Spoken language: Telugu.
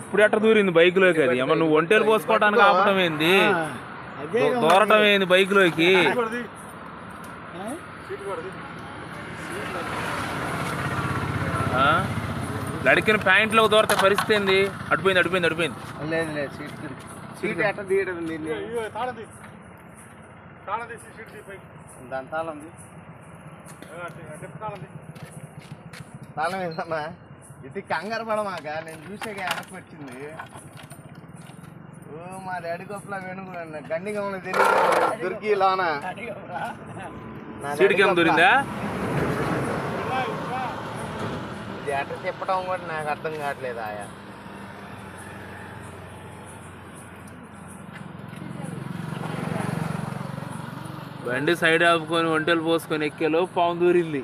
ఇప్పుడు ఎట్ట దూరింది బైక్లోకి? అది ఏమన్నా నువ్వు ఒంటేలు పోసుకోవడానికి ఆపటం ఏంది? దూరటం ఏంది బైక్లోకి? లడికిన ప్యాంట్లో దూరతే పరిస్థితి ఏంది? అడిపోయింది అడిపోయింది అడిపోయింది. లేదు లేదు సీట్ ఎట్ట తీయడం దాని తాళం ఏందమ్మా? ఇది కంగారు పడమాక, నేను చూసాక వెనక్కి వచ్చింది. ఓ మా డాడీ గొప్పలా వెనుక గండిగా ఉన్న తెలియదు దొరికి లోన సీటుకి ఏం దూరిందా? ఇది ఎట్ట తిప్పడం కూడా నాకు అర్థం కావట్లేదు. ఆయా బండి సైడ్ ఆపుకొని ఒంటెలు పోసుకొని ఎక్కేలో పాము దూరింది.